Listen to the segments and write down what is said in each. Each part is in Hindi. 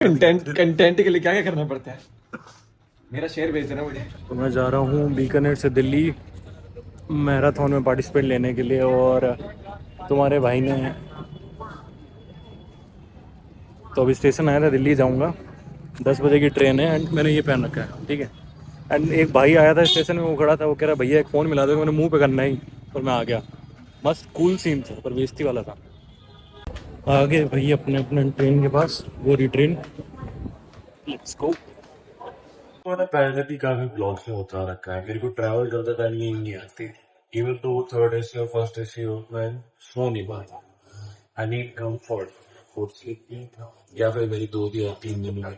कंटेंट के लिए क्या क्या करना पड़ता है। मेरा शेयर भेज देना मुझे। तो मैं जा रहा हूँ बीकानेर से दिल्ली मैराथन में पार्टिसिपेट लेने के लिए। और तुम्हारे भाई ने तो अभी स्टेशन आया था, दिल्ली जाऊँगा, 10 बजे की ट्रेन है। एंड मैंने ये पहन रखा है, ठीक है। एंड एक भाई आया था स्टेशन में, वो खड़ा था, वो कह रहा भैया एक फ़ोन मिला दो, मैंने मुंह पे करना ही और मैं आ गया। मस्त कूल सीन था पर बेइज्जती वाला था। आगे भैया अपने अपने ट्रेन के पास, वो रिट्रेन, लेट्स गो। मैंने पहले भी काफी ब्लॉग्स में उतार रखा है, मेरे को ट्रैवल करते टाइम नींद नहीं आती। इवन तो वो थर्ड एसी और फर्स्ट एसी हो, मैं सो नहीं पाता। I need comfort for sleeping, या फिर मेरी 2 या 3 दिन में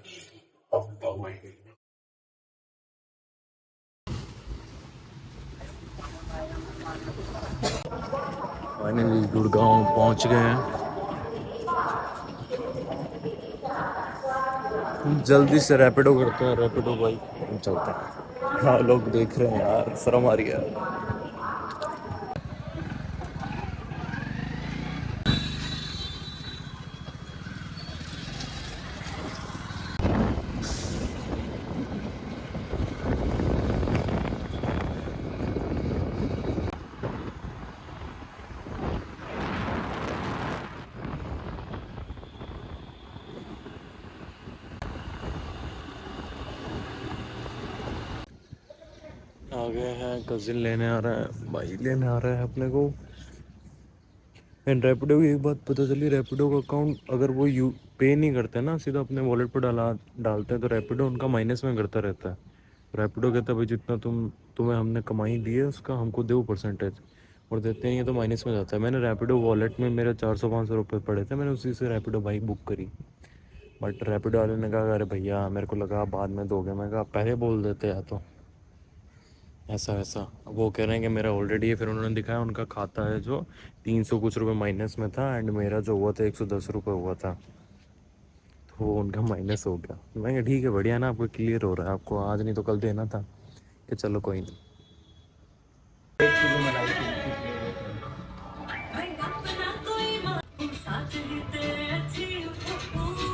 फाइनली गुड़गांव पहुंच गए हैं। जल्दी से रैपिडो करते हैं, रैपिडो भाई हम चलते हैं। हाँ लोग देख रहे हैं यार, शर्म आ रही है। आ गए हैं, कजिन लेने आ रहा है, भाई लेने आ रहा है अपने को। एंड रैपिडो की एक बात पता चली, रैपिडो का अकाउंट अगर वो यू पे नहीं करते ना, सीधा अपने वॉलेट पर डालते हैं, तो रैपिडो उनका माइनस में करता रहता है। रैपिडो कहता है भाई जितना तुम्हें हमने कमाई दी है उसका हमको दो परसेंटेज, और देते नहीं है तो माइनस में जाता है। मैंने रैपिडो वॉलेट में मेरे 400-500 रुपये पड़े थे, मैंने उसी से रैपिडो बाइक बुक करी। बट रैपिडो वाले ने कहा अरे भैया मेरे को लगा बाद में दोगे, मैं कहा पहले बोल देते या तो ऐसा वैसा। अब वो कह रहे हैं कि मेरा ऑलरेडी है, फिर उन्होंने दिखाया उनका खाता है जो 300 कुछ रुपये माइनस में था, एंड मेरा जो हुआ था 110 रुपये हुआ था, तो वो उनका माइनस हो गया। मैं कहा ठीक है बढ़िया ना, आपको क्लियर हो रहा है, आपको आज नहीं तो कल देना था, कि चलो कोई नहीं।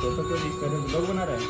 फोटो क्यों क्लिक कर रहे हो, ब्लॉग बना रहा है।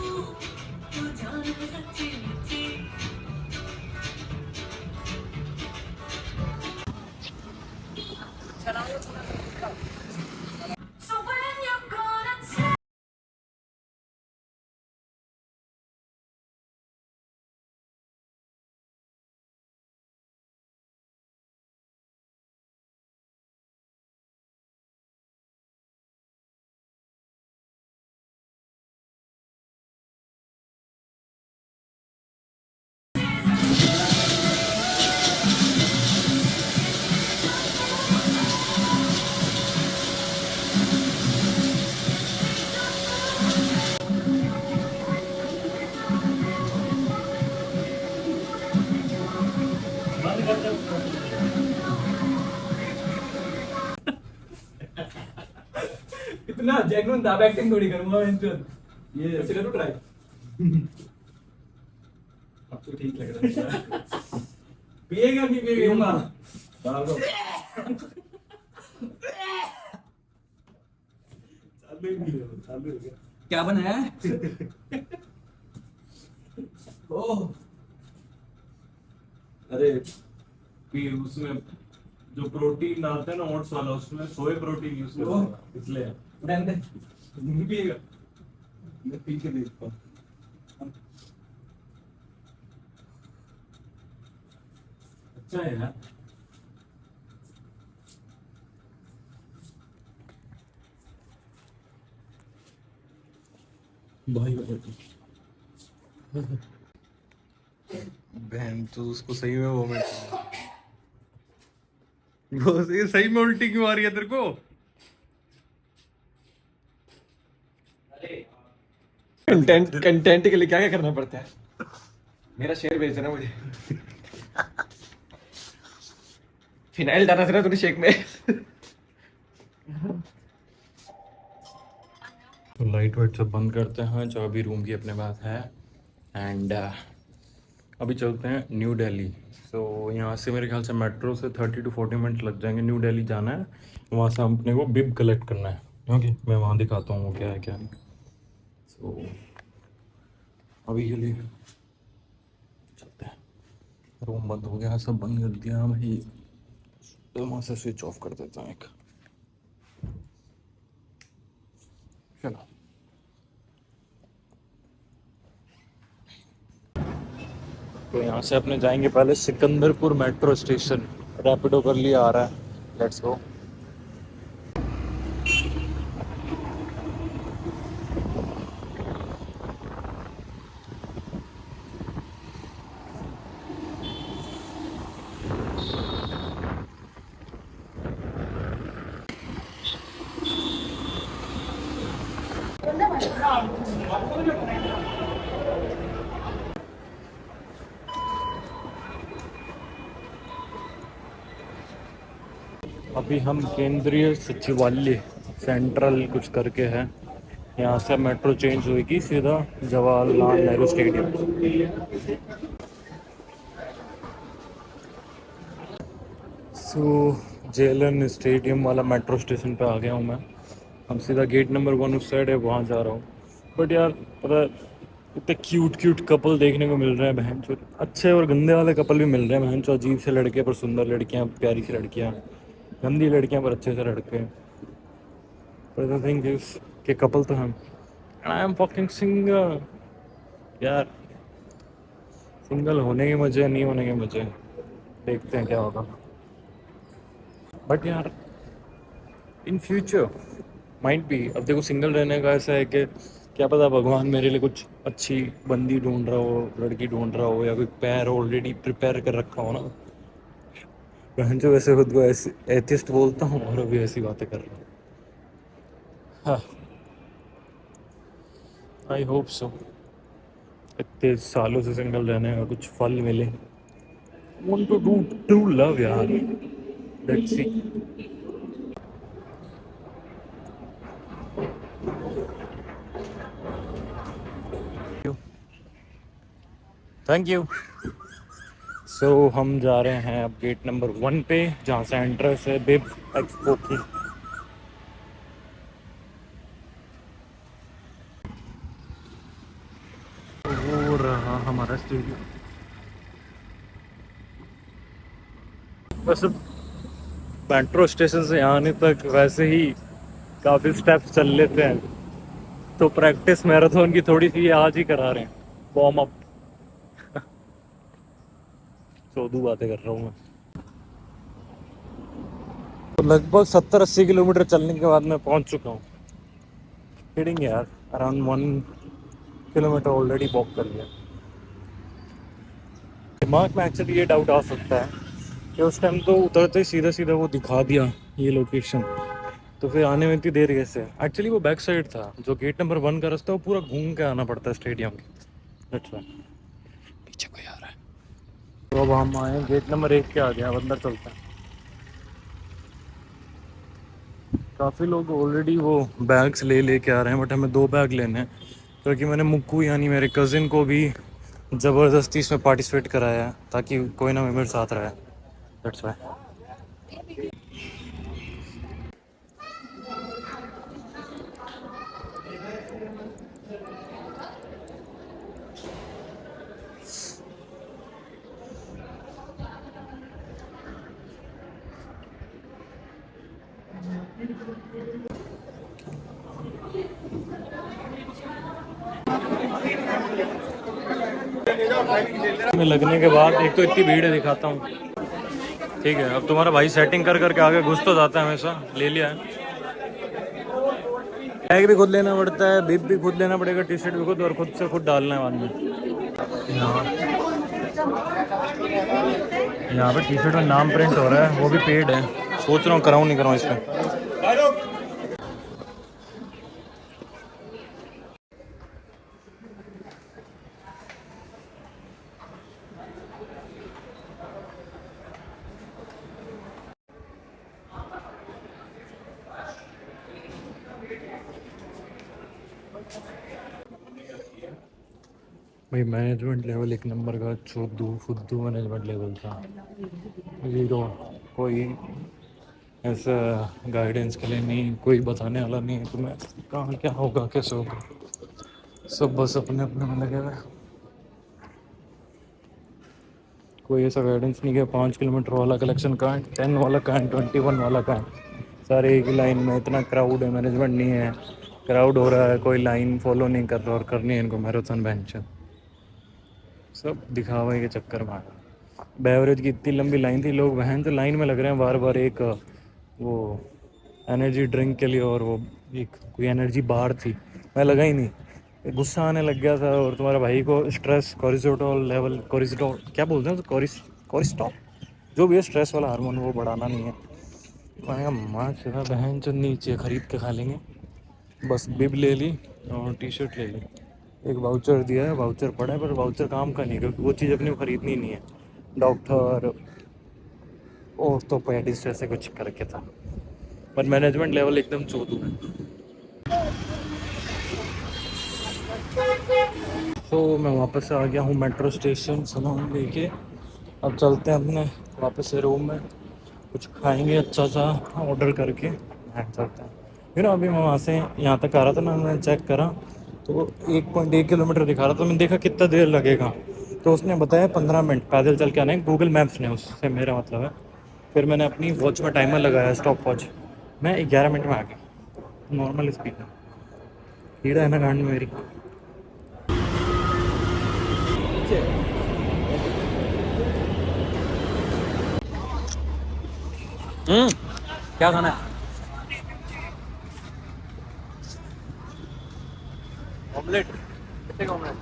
इतना जेन्युइन था, एक्टिंग थोड़ी करूंगा मैं तो। ये ऐसे करो ट्राई। अब तो ठीक लग रहा है। पिएगा नहीं पिएगा डाल दो। चालू हो गया। क्या बनाया है? ओह अरे कि उसमें जो प्रोटीन डालते हैं ना ओट्स वाला, उसमें सोए प्रोटीन यूज करते हैं इसलिए। नहीं पिएगा, मैं पी के देखता हूँ। अच्छा है यार। भाई बहन तो उसको सही में वोमिट, वो सही में उल्टी क्यों आ रही है तेरे को। कंटेंट के लिए क्या क्या करना पड़ता है। मेरा शेयर भेज देना मुझे। फिनाइल डालना था ना तूने शेक में। तो लाइट वाइट सब बंद करते हैं, जो अभी रूम की अपने पास है। एंड अभी चलते हैं न्यू दिल्ली। सो यहाँ से मेरे ख्याल से मेट्रो से 30 to 40 मिनट लग जाएंगे। न्यू दिल्ली जाना है, वहाँ से अपने को बिब कलेक्ट करना है, ओके मैं वहाँ दिखाता हूँ वो क्या है क्या नहीं। सो अभी के लिए चलते हैं। रूम बंद हो गया, सब बंद कर दिया भाई। तो वहाँ से स्विच ऑफ कर देता हूँ एक। चलो तो यहाँ से अपने जाएंगे पहले सिकंदरपुर मेट्रो स्टेशन। रैपिडो कर लिया आ रहा है, लेट्स गो। अभी हम केंद्रीय सचिवालय सेंट्रल कुछ करके है, यहाँ से मेट्रो चेंज होगी सीधा जवाहरलाल नेहरू स्टेडियम। सो जेएलएन स्टेडियम वाला मेट्रो स्टेशन पे आ गया हूँ मैं। हम सीधा गेट नंबर 1 उस साइड है, वहाँ जा रहा हूँ। बट यार पता है, इतने क्यूट क्यूट कपल देखने को मिल रहे हैं बहन चो। अच्छे और गंदे वाले कपल भी मिल रहे हैं बहन चो। अजीब से लड़के पर सुंदर लड़कियाँ, प्यारी सी लड़कियाँ, गंदी लड़कियाँ पर अच्छे से लड़के। पर द थिंग इज कि कपल तो हम, आई एम फकिंग सिंगल यार। सिंगल होने के मजे, नहीं होने के मजे, देखते हैं क्या होगा। बट यार इन फ्यूचर माइट भी, अब देखो सिंगल रहने का ऐसा है कि क्या पता भगवान मेरे लिए कुछ अच्छी बंदी ढूंढ रहा हो, लड़की ढूंढ रहा हो, या कोई पैर ऑलरेडी प्रिपेयर कर रखा हो ना। बहन जो वैसे खुद को ऐसे एथिस्ट बोलता हूँ और अभी ऐसी बातें कर रहा हूँ। हाँ, आई होप सो इतने सालों से सिंगल रहने का कुछ फल मिले। Want to do true love यार, let's see. Thank you. So हम जा रहे हैं अब गेट नंबर 1 पे, जहाँ से एंट्रेंस है बिब एक्सपो की। वो रहा हमारा स्टेडियम। बस मेट्रो स्टेशन से यहाँ आने तक वैसे ही काफ़ी स्टेप्स चल लेते हैं, तो प्रैक्टिस मैराथन की थोड़ी सी आज ही करा रहे हैं, वार्म अप। चौधू बातें कर रहा हूँ मैं। तो लगभग 70-80 किलोमीटर चलने के बाद मैं पहुँच चुका हूँ। किडिंग यार, अराउंड 1 किलोमीटर ऑलरेडी वॉक कर लिया। दिमाग में एक्चुअली ये डाउट आ सकता है कि उस टाइम तो उतरते ही सीधा सीधा वो दिखा दिया ये लोकेशन, तो फिर आने में इतनी देर कैसे। एक्चुअली वो बैक साइड था, जो गेट नंबर 1 का रास्ता वो पूरा घूम के आना पड़ता है स्टेडियम के। दैट्स व्हाई पीछे कोई आ रहा है। तो अब हम आए गेट नंबर 1 के आ गया, अब अंदर चलते हैं। काफ़ी लोग ऑलरेडी वो बैग्स लेके आ रहे हैं, बट हमें 2 बैग लेने हैं, क्योंकि मैंने मुक्कू यानी मेरे कज़िन को भी ज़बरदस्ती इसमें पार्टिसिपेट कराया है, ताकि कोई ना मेरे साथ रहे। That's why. में लगने के बाद एक तो इतनी भीड़ है, दिखाता हूँ। ठीक है, अब तुम्हारा भाई सेटिंग कर करके आगे घुस तो जाता है, हमेशा ले लिया है। बैग भी खुद लेना पड़ता है, बिब भी खुद लेना पड़ेगा, टी शर्ट भी खुद, और खुद से खुद डालना है बाद में। यहाँ पे टी शर्ट में नाम प्रिंट हो रहा है, वो भी पेड है। सोच रहा हूँ कराऊँ नहीं कराऊँ इसमें। भाई मैनेजमेंट लेवल 1 नंबर का चोदू फुद्दू मैनेजमेंट लेवल था, जीरो। कोई ऐसा गाइडेंस के लिए नहीं, कोई बताने वाला नहीं है तुम्हें कहाँ क्या होगा कैसे होगा। सब बस अपने अपने में लगे हुए। कोई ऐसा गाइडेंस नहीं कि 5 किलोमीटर वाला कलेक्शन कहाँ है, 10 वाला कहाँ है, 21 वाला कहाँ है। सारे एक ही लाइन में, इतना क्राउड है, मैनेजमेंट नहीं है, क्राउड हो रहा है, कोई लाइन फॉलो नहीं कर रहा और करनी है इनको मैराथन बेंच। सब दिखावे के चक्कर में आ गए। बेवरेज की इतनी लंबी लाइन थी, लोग वहन तो लाइन में लग रहे हैं बार बार, एक वो एनर्जी ड्रिंक के लिए और वो एक कोई एनर्जी बार थी, मैं लगा ही नहीं, गुस्सा आने लग गया था। और तुम्हारे भाई को स्ट्रेस कोरिजोटोल लेवल, कोरिजोटोल क्या बोलते हैं तो कोरिस्टॉल जो भी है, स्ट्रेस वाला हार्मोन, वो बढ़ाना नहीं है। मैंने कहा माँ सीधा बहन जो नीचे ख़रीद के खा लेंगे। बस बिब ले ली और टी शर्ट ले ली, एक वाउचर दिया है, वाउचर पड़ा है पर वाउचर काम का नहीं, क्योंकि वो चीज़ अपनी को ख़रीदनी नहीं है। डॉक्टर ऑर्थोपेडिस्ट ऐसे कुछ करके था, पर मैनेजमेंट लेवल एकदम चोदू है। तो मैं वापस से आ गया हूँ मेट्रो स्टेशन, सामान लेके। अब चलते हैं अपने वापस से रूम में, कुछ खाएंगे अच्छा सा ऑर्डर करके एंड चलते हैं। फिर अभी मैं वहाँ से यहाँ तक आ रहा था ना, मैंने चेक करा तो 1.1 किलोमीटर दिखा रहा था। मैंने देखा कितना देर लगेगा, तो उसने बताया 15 मिनट पैदल चल के आने, गूगल मैप्स ने, उससे मेरा मतलब है। फिर मैंने अपनी वॉच में टाइमर लगाया, स्टॉप वॉच, मैं 11 मिनट में आ गया नॉर्मल स्पीड में। कीड़ा है ना गांड में मेरी। क्या खाना है? ऑमलेट, कितने का ऑमलेट?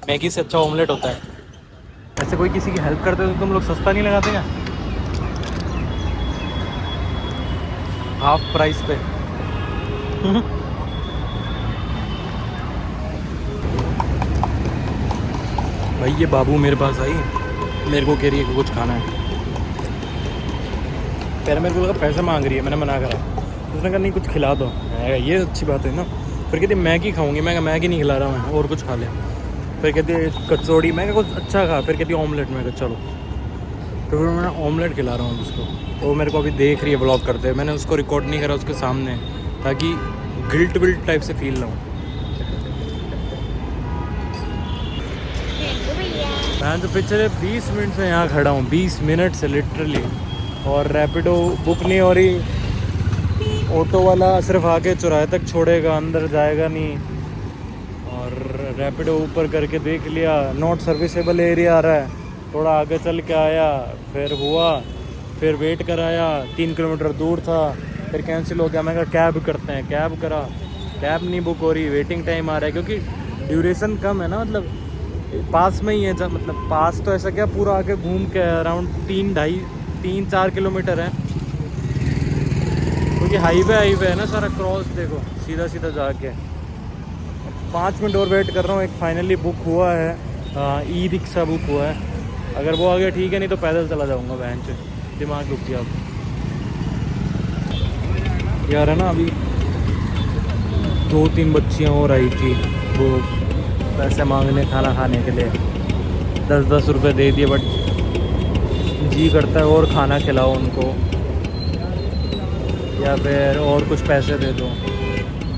मैगी से अच्छा ऑमलेट होता है। ऐसे कोई किसी की हेल्प करते तो तुम लोग सस्ता नहीं लगाते क्या? हाफ प्राइस पे। भाई ये बाबू मेरे पास आई, मेरे को कह रही है कि कुछ खाना है। पहले मेरे को लगा पैसे मांग रही है, मैंने मना करा। उसने कहा नहीं कुछ खिला दो, मैं कहा ये अच्छी बात है ना। फिर कहती मैगी खाऊंगी, मैं कहा मैगी नहीं खिला रहा मैं, और कुछ खा ले। फिर कहती कचौड़ी, मैं कहा कुछ अच्छा खा। फिर कहती ऑमलेट, मैं कहा चलो। तो फिर मैं ऑमलेट खिला रहा हूँ उसको। वो मेरे को अभी देख रही है ब्लॉग करते हुए, मैंने उसको रिकॉर्ड नहीं करा उसके सामने, ताकि गिल्ट विल्ट टाइप से फील ना हो। मैं तो पिछले 20 मिनट से यहाँ खड़ा हूँ, 20 मिनट से लिटरली, और रैपिडो बुक नहीं हो रही। ऑटो वाला सिर्फ आके चौराहे तक छोड़ेगा, अंदर जाएगा नहीं। और रैपिडो ऊपर करके देख लिया, नॉट सर्विसेबल एरिया आ रहा है, थोड़ा आगे चल के आया, फिर हुआ, फिर वेट कराया, 3 किलोमीटर दूर था, फिर कैंसिल हो गया। मैं कहा कैब करते हैं, कैब करा, कैब नहीं बुक हो रही, वेटिंग टाइम आ रहा है, क्योंकि ड्यूरेशन कम है ना, मतलब पास में ही है। जब मतलब पास तो ऐसा क्या, पूरा आके घूम के अराउंड 3-4 किलोमीटर है, क्योंकि हाईवे है ना सारा, क्रॉस देखो सीधा सीधा जाके। 5 मिनट और वेट कर रहा हूँ। एक फाइनली बुक हुआ है, ई रिक्शा बुक हुआ है। अगर वो आ गया ठीक है, नहीं तो पैदल चला जाऊँगा। वैन से दिमाग रुक गया अब यार। है ना, अभी 2-3 बच्चियाँ और आई थी, वो पैसे मांगने खाना खाने के लिए, 10-10 रुपये दे दिए, बट जी करता है और खाना खिलाओ उनको, या फिर और कुछ पैसे दे दो।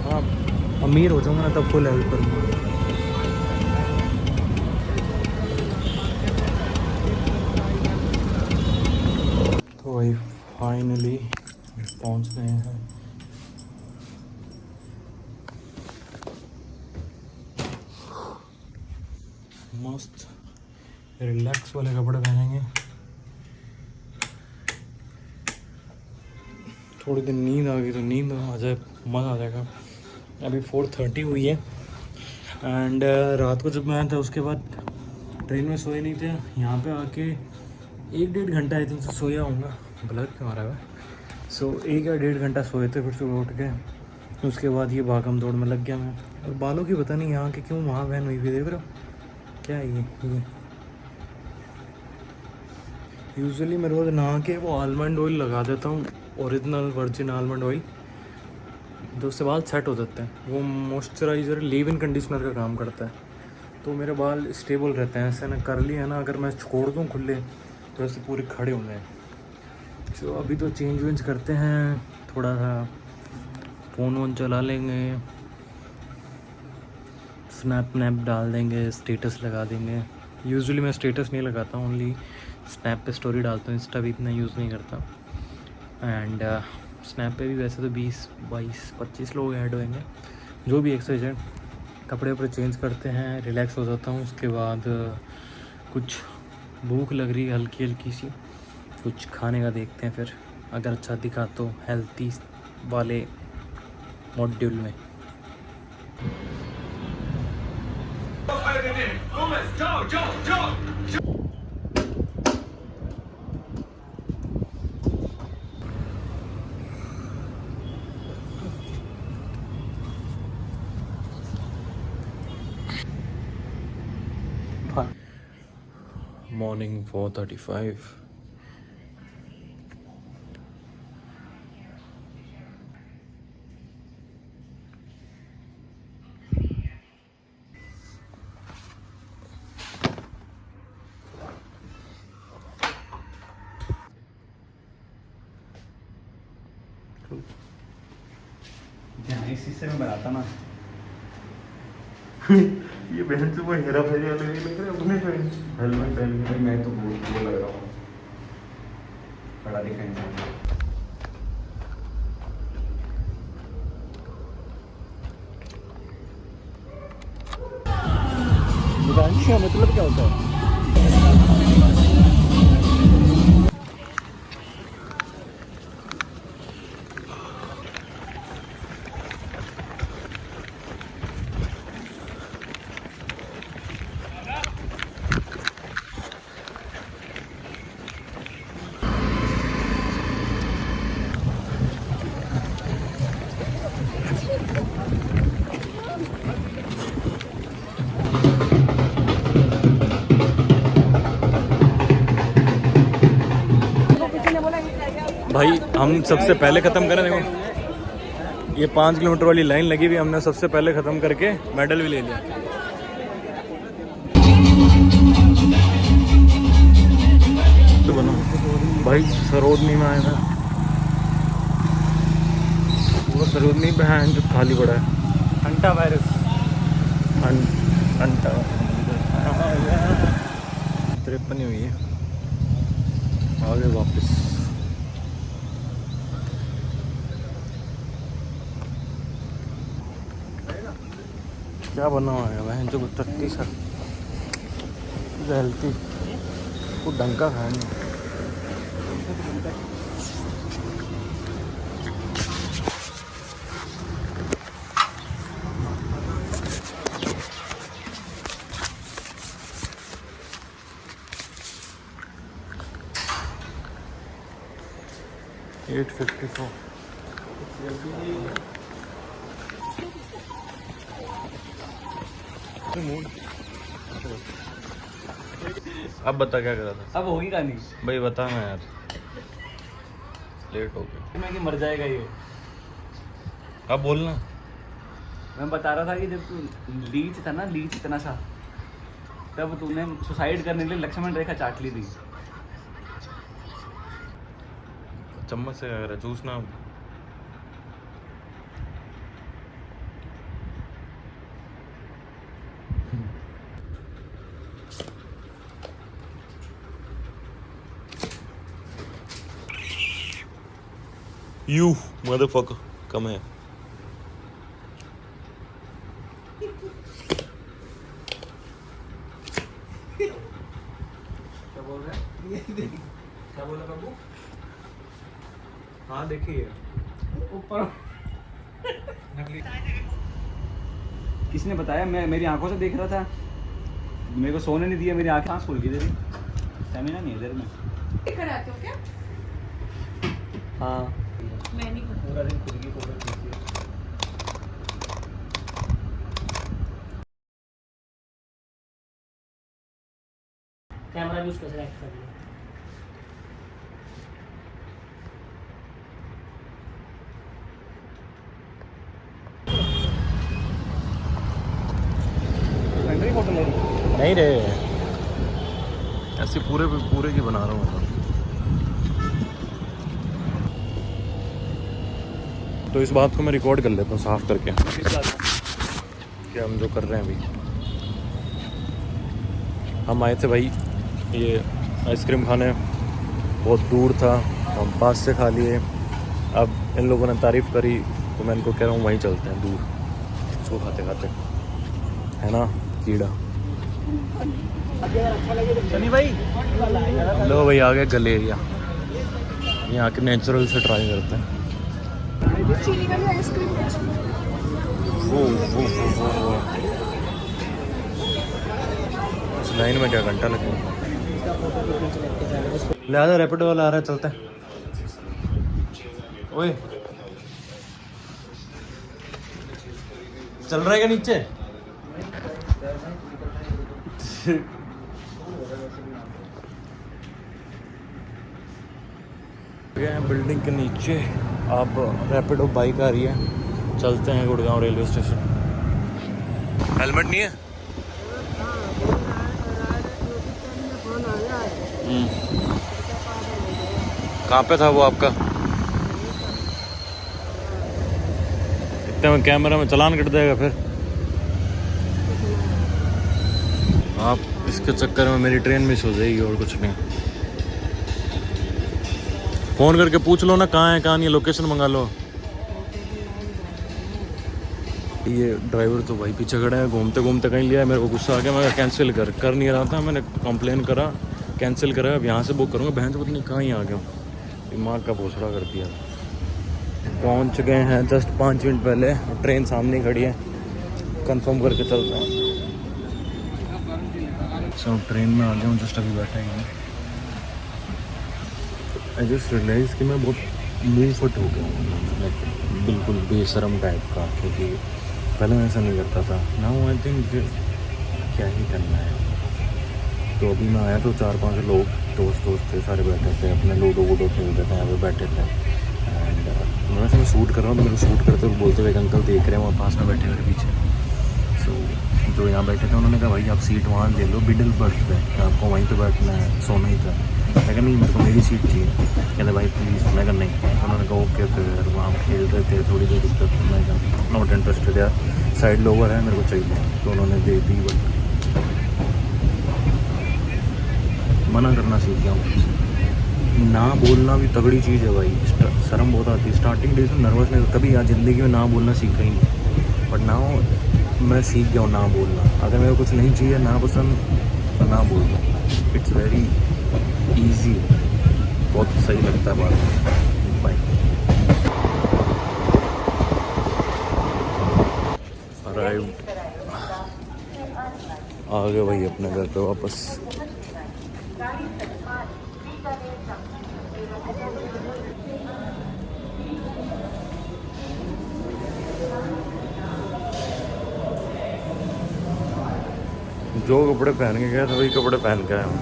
हाँ, अमीर हो जाऊँगा ना तब फुल हेल्प करूँगा। तो भाई फाइनली पहुँच गए हैं। मस्त रिलैक्स वाले कपड़े पहनेंगे। थोड़ी देर नींद आ गई तो नींद आ जाए, मज़ा आ जाएगा। अभी 4:30 हुई है एंड रात को जब मैं आया था उसके बाद ट्रेन में सोए नहीं थे। यहाँ पे आके 1-1.5 घंटा आई थिंक सोया होऊंगा। ब्लर क्यों आ रहा है? सो 1 या 1.5 घंटा सोए थे, फिर सुबह उठ के उसके बाद ये भागम दौड़ में लग गया मैं। और बालों की पता नहीं यहाँ के क्यों वहाँ बहन हुई भी, देख रहे हो क्या है ये। यूजुअली मैं रोज़ नहा के वो आलमंड ऑयल लगा देता हूँ, ओरिजिनल वर्जिन आलमंड ऑयल, तो उससे बाल सेट हो जाते हैं। वो मॉइस्चराइज़र, लीव इन कंडीशनर का काम करता है, तो मेरे बाल स्टेबल रहते हैं। ऐसे ना करली है ना, अगर मैं छोड़ दूँ खुले तो ऐसे पूरे खड़े हो जाए। तो अभी तो चेंज वेंज करते हैं, थोड़ा सा फ़ोन वोन चला लेंगे, स्नैप नैप डाल देंगे, स्टेटस लगा देंगे। यूजुअली मैं स्टेटस नहीं लगाता, ओनली स्नैप पे स्टोरी डालता हूँ, इंस्टा भी इतना यूज़ नहीं करता। एंड स्नैप पे भी वैसे तो 20-22-25 लोग ऐड होंगे। जो भी एक्सरसाइज, कपड़े वपड़े चेंज करते हैं, रिलैक्स हो जाता हूँ। उसके बाद कुछ भूख लग रही है हल्की हल्की सी, कुछ खाने का देखते हैं, फिर अगर अच्छा दिखा तो हेल्थी वाले मॉड्यूल में। मॉर्निंग 4:35। इसी से मैं बनाता ना। ये बहन से वो हेरा फेरी वाले नहीं लग रहे अपने हेलमेट पहन के। मैं तो वो लग रहा हूँ, बड़ा दिखा इंसान। मतलब क्या होता है? भाई हम सबसे पहले ख़त्म करें। देखो ये 5 किलोमीटर वाली लाइन लगी हुई, हमने सबसे पहले ख़त्म करके मेडल भी ले लिया। तो बनो भाई, सरोदनी में आए था, वो सरोदनी बहन जो खाली पड़ा है। अंटा वायरस, अंटा 53 हुई है। आगे वापस क्या बना हुआ है वह जो टट्टी सर हेल्थी को डंका खाया नहीं। $8.54। अब बता क्या करा था? अब होगी कहानी भाई बता ना यार, लेट हो गया। मैं कि मर जाएगा ये। अब बोलना। मैं बता रहा था कि जब तू लीच था ना, लीच इतना सा, तब तूने सुसाइड करने के लिए लक्ष्मण रेखा चाट ली थी। चम्मच से क्या करा, चूसना। You motherfucker, come here. क्या बोल रहा है? क्या बोला बाबू? हाँ देखिए ऊपर किसने बताया? मैं मेरी आंखों से देख रहा था, मेरे को सोने नहीं दिया, मेरी आंखें आंख खुल गई तेरी। स्टेमिना नहीं है इधर में। कराते हो क्या? हाँ मैं नहीं करती। पूरा दिन खुद की फोटो खींची। कैमरा भी उसको सेलेक्ट कर लिया। फोटो ले रही नहीं रे, ऐसे पूरे की बना रहा हूँ। तो इस बात को मैं रिकॉर्ड कर लेता हूँ साफ करके कि हम जो कर रहे हैं अभी। हम आए थे भाई ये आइसक्रीम खाने, बहुत दूर था, हम पास से खा लिए। अब इन लोगों ने तारीफ़ करी तो मैं इनको कह रहा हूँ वहीं चलते हैं दूर, इसको खाते खाते, है ना कीड़ा। सनी भाई लो भाई आ गए गलेरिया, यहाँ के नेचुरल से ट्राई करते हैं। चिली वाली आइसक्रीम वो इस लाइन में क्या घंटा लगेगा। लिहाजा रैपिडो वाला आ रहा है, चलते हैं। ओए चल रहा है क्या नीचे? बिल्डिंग के नीचे अब रैपिडो बाइक आ रही है, चलते हैं गुड़गांव रेलवे स्टेशन। हेलमेट नहीं है? कहाँ पे था वो आपका? इतने में कैमरा में चालान कट जाएगा फिर। आप इसके चक्कर में मेरी ट्रेन मिस हो जाएगी और कुछ नहीं। फ़ोन करके पूछ लो ना कहाँ है कहाँ नहीं, लोकेशन मंगा लो। ये ड्राइवर तो भाई पीछे खड़ा है, घूमते घूमते कहीं लिया है। मेरे को गुस्सा आ गया, मैं कैंसिल कर नहीं रहा था, मैंने कंप्लेन करा, कैंसिल करा। अब यहाँ से बुक करूँगा, बहन से पता नहीं कहाँ ही आ गया हूँ, दिमाग का भोसड़ा कर दिया। पहुँच गए हैं जस्ट 5 मिनट पहले, ट्रेन सामने खड़ी है, कंफर्म करके चलते हैं। सब ट्रेन में आ गया हूँ, जस्ट अभी बैठा ही। आई जस्ट रियलाइज़ कि मैं बहुत मुँह फट हो गया हूँ, बिल्कुल बेशरम टाइप का, क्योंकि पहले मैं ऐसा नहीं करता था। नाउ आई थिंक क्या ही करना है। तो अभी मैं आया तो 4-5 लोग दोस्त थे, सारे बैठे थे, अपने लूडो वूडो खेलते थे, यहाँ पे बैठे थे। एंड मैं शूट कर रहा हूँ तो मेरे को शूट करते हुए बोलते हुए एक अंकल देख रहे हैं वहाँ पास में बैठे मेरे पीछे। सो जो यहाँ बैठे थे उन्होंने कहा भाई आप सीट वहाँ ले लो, मिडिल बर्थ पे, आपको वहीं पे बैठना है, सोना ही था। मैं कहा नहीं, मेरे को मेरी सीट चाहिए। कहते भाई प्लीज़। मैं कहा नहीं। उन्होंने कहा ओके। फिर वहाँ खेल रहे थे थोड़ी देर तक, मैं कहा नॉट इंटरेस्टेड यार, साइड लोवर है, मेरे को चाहिए। तो उन्होंने दे दी, बट मना करना सीख गया हूँ। ना बोलना भी तगड़ी चीज़ है भाई, शर्म बहुत आती है। स्टार्टिंग डेज में नर्वसनेस, कभी आज ज़िंदगी में ना बोलना सीखा ही नहीं, बट नाउ मैं सीख गया हूँ ना बोलना। अगर मेरे को कुछ नहीं चाहिए, ना पसंद, तो ना बोल दो। इट्स वेरी ईजी, बहुत सही लगता है बात। बाय। अराइव आ गए भाई अपने घर पे वापस। जो कपड़े पहन के गया था वही कपड़े पहन के आया हूँ,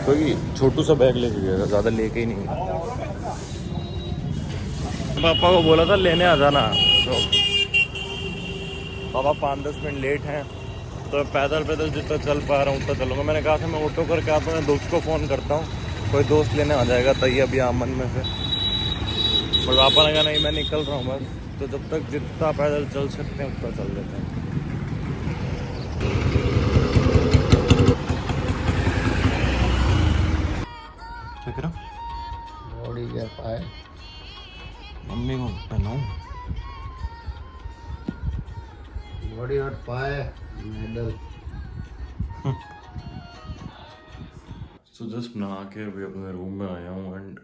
क्योंकि छोटू सा बैग लेके गया था, ज़्यादा लेके ही नहीं। पापा को बोला था लेने आ जाना, तो पापा 5-10 मिनट लेट हैं, तो पैदल जितना चल पा रहा हूँ उतना चलूँगा। मैंने कहा था मैं ऑटो करके अपने दोस्त को फ़ोन करता हूँ, कोई दोस्त लेने आ जाएगा तैयार अभी आमन में से। पर पापा ने कहा नहीं मैं निकल रहा हूँ बस। तो जब तक जितना पैदल चल सकते हैं उतना चल लेते हैं। क्या करा? बॉडी के पाए मम्मी को पहनाऊँ? बॉडी और पाए मेडल। सो जस्ट नहा के अभी अपने रूम में आया हूँ एंड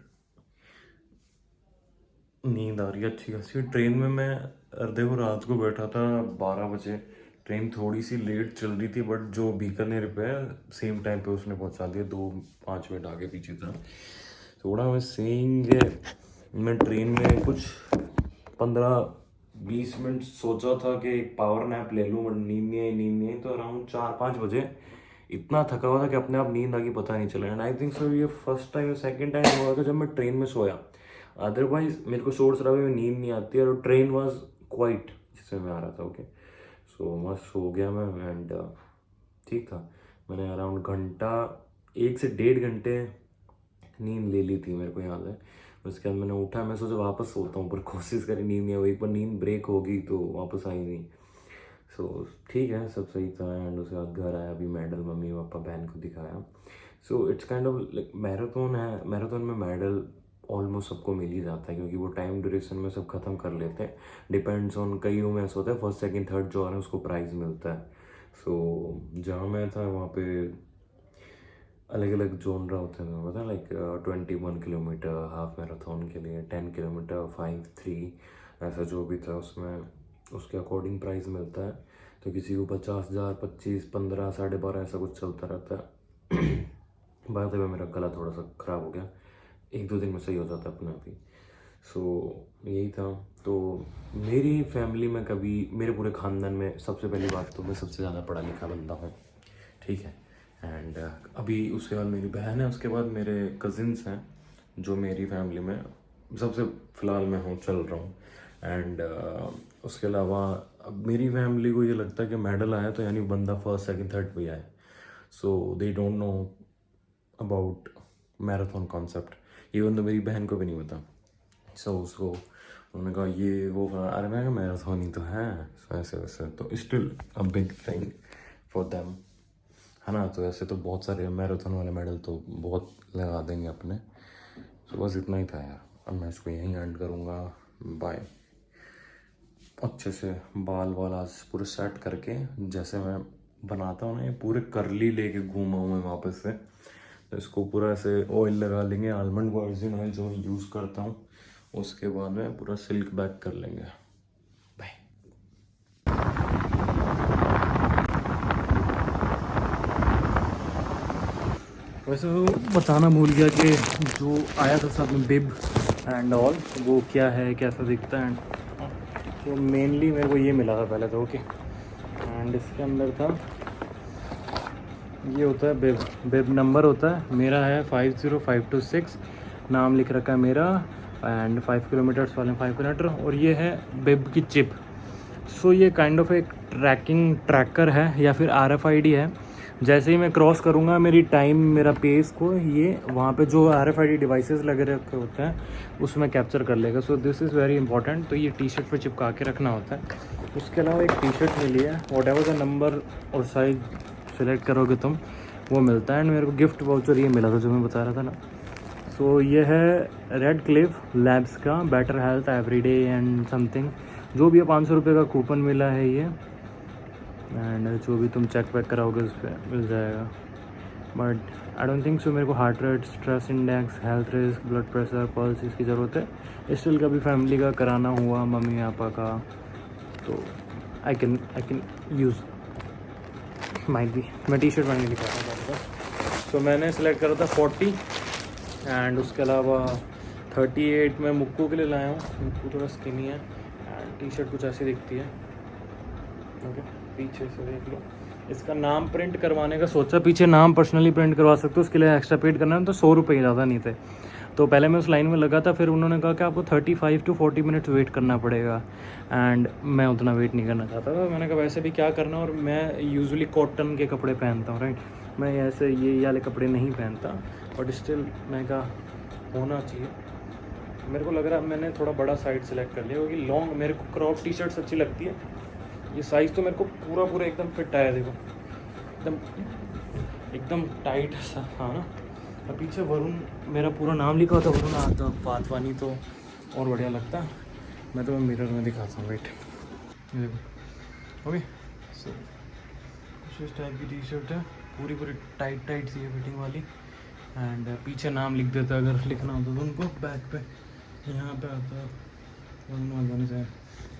नींद आ रही है अच्छी खासी। ट्रेन में मैं देखो रात को बैठा था 12 बजे, ट्रेन थोड़ी सी लेट चल रही थी, बट जो बीकानेर पे सेम टाइम पे उसने पहुंचा दिया, 2-5 मिनट आगे पीछे था। थोड़ा मैं सेइंग मैं ट्रेन में कुछ 15-20 मिनट सोचा था कि एक पावर नैप ले लूँ, बट नींद नहीं आई। तो अराउंड 4-5 बजे इतना थका हुआ था कि अपने आप नींद आ गई, पता नहीं चला। एंड आई थिंक सो ये फर्स्ट टाइम या सेकंड टाइम हुआ था जब मैं ट्रेन में सोया। अदरवाइज मेरे को शोर शराबे में नींद नहीं आती है, और ट्रेन वॉज क्वाइट जिससे मैं आ रहा था। ओके, सो मस्त सो गया मैं एंड ठीक था। मैंने अराउंड 1 से 1.5 घंटे नींद ले ली थी, मेरे को याद है। उसके बाद मैंने उठा, मैं सोचा वापस सोता हूँ, पर कोशिश करी नींद नहीं आई, एक बार नींद ब्रेक होगी तो वापस आई नहीं। सो ठीक है, सब सही था। एंड उसके बाद घर आया, अभी मेडल मम्मी पापा बहन को दिखाया। So it's kind of like marathon है, मैराथन में मेडल ऑलमोस्ट सबको मिल ही जाता है, क्योंकि वो टाइम ड्यूरेशन में सब खत्म कर लेते हैं। डिपेंड्स ऑन, कईयों में ऐसा होता है फर्स्ट सेकंड थर्ड जो आ रहा है उसको प्राइज़ मिलता है। सो जहाँ मैं था वहाँ पे अलग अलग जोनरा होते हैं, पता है, लाइक 21 किलोमीटर हाफ मैराथन के लिए, 10 किलोमीटर 5, 3, ऐसा जो भी था उसमें उसके अकॉर्डिंग प्राइस मिलता है। तो किसी को 50,000, 25, 15, 12.5 ऐसा कुछ चलता रहता है। बात है, मेरा गला थोड़ा सा ख़राब हो गया, 1-2 दिन में सही हो जाता है अपने आप ही। सो यही था। तो मेरी फैमिली में कभी, मेरे पूरे ख़ानदान में सबसे पहली बात तो मैं सबसे ज़्यादा पढ़ा लिखा बंदा हूँ, ठीक है। एंड अभी उसके बाद मेरी बहन है, उसके बाद मेरे कज़िन्स हैं, जो मेरी फैमिली में सबसे फ़िलहाल मैं हूँ, चल रहा हूँ। एंड उसके अलावा अब मेरी फैमिली को ये लगता है कि मेडल आया तो यानी बंदा फर्स्ट सेकंड थर्ड पे आए। So they don't know about marathon concept, even तो मेरी बहन को भी नहीं पता। सो उसको उन्होंने कहा ये वो, अरे मैं कहा मैराथन ही तो है, ऐसे वैसे, तो still a big thing for them, है ना। तो ऐसे तो बहुत सारे मैराथन वाले मेडल तो बहुत लगा देंगे अपने। तो बस इतना ही था यार, अब मैं इसको यहीं एंड करूँगा। बाय। अच्छे से बाल आज पूरे सेट करके, जैसे मैं बनाता हूँ ना, ये पूरे करली लेके घूमा हूँ मैं वापस से। तो इसको पूरा ऐसे ऑयल लगा लेंगे, आलमंड वर्जिन ऑयल जो मैं यूज़ करता हूँ, उसके बाद में पूरा सिल्क बैक कर लेंगे। बाय। वैसे वो बताना भूल गया कि जो आया था साथ में बिब एंड ऑल, वो क्या है, कैसा दिखता है। एंड तो मेनली मेरे को ये मिला था पहले तो, ओके। एंड इसके अंदर था, ये होता है बिब, बिब नंबर होता है, मेरा है 50526, नाम लिख रखा है मेरा। एंड 5 किलोमीटर्स वाले 5 किलोमीटर, और ये है बिब की चिप। सो ये काइंड ऑफ एक ट्रैकर है या फिर RFID है। जैसे ही मैं क्रॉस करूँगा मेरी टाइम, मेरा पेस को ये वहाँ पे जो RFID डिवाइसेस लगे रखे होते हैं उसमें कैप्चर कर लेगा। So this is very important. तो ये टी-शर्ट पे चिपका के रखना होता है। उसके अलावा एक टी-शर्ट मिली है, वॉट एवर द नंबर और साइज सेलेक्ट करोगे तुम, वो मिलता है। एंड मेरे को गिफ्ट वाउचर ये मिला था जो मैं बता रहा था ना। सो ये है रेड क्लिफ लैब्स का better health everyday and something, जो भी है 500 रुपये का कूपन मिला है ये। एंड जो भी तुम चेक वेक कराओगे उस पर मिल जाएगा। But I don't think so मेरे को heart rate, stress index, health risk, blood pressure, pulse इसकी ज़रूरत है। स्टिल कभी फैमिली का कराना हुआ, मम्मी पापा का, तो आई कैन यूज़ माइट भी। मैं टी-शर्ट पहन के दिखाता था। सो मैंने सेलेक्ट करा था 40 एंड उसके अलावा 38 मैं मुक्कू के लिए लाया हूँ। मुक्कू थोड़ा स्किनी है एंड टी-शर्ट कुछ ऐसी दिखती है, ओके। पीछे से देख लो, इसका नाम प्रिंट करवाने का सोचा, पीछे नाम पर्सनली प्रिंट करवा सकते हो, उसके लिए एक्स्ट्रा पेड करना है। तो 100 रुपये ज़्यादा नहीं थे। तो पहले मैं उस लाइन में लगा था, फिर उन्होंने कहा कि आपको 35 to 40 मिनट्स वेट करना पड़ेगा। एंड मैं उतना वेट नहीं करना चाहता था। मैंने कहा वैसे भी क्या करना, और मैं यूजुअली कॉटन के कपड़े पहनता हूँ, राइट। मैं ऐसे ये वाले कपड़े नहीं पहनता, बट स्टिल मैं कहा होना चाहिए। मेरे को लग रहा है मैंने थोड़ा बड़ा साइज सेलेक्ट कर लिया, क्योंकि लॉन्ग मेरे को क्रॉप टी शर्ट्स अच्छी लगती है। ये साइज़ तो मेरे को पूरा एकदम फिट आया, देखो एकदम टाइट सा, हाँ ना। और पीछे वरुण मेरा पूरा नाम लिखा होता, वरुण आता वाधवानी, तो और बढ़िया लगता। मैं तो मिरर में दिखाता हूँ, वेट, ये देखो, ओके। सो कुछ इस टाइप की टी शर्ट है, पूरी टाइट सी है फिटिंग वाली। एंड पीछे नाम लिख देता अगर लिखना होता तो उनको, बैक पे यहाँ पे आता वरुण वाधवानी से।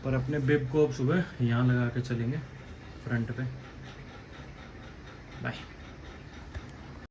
पर अपने बिब को अब सुबह यहाँ लगा के चलेंगे फ्रंट पे। बाय।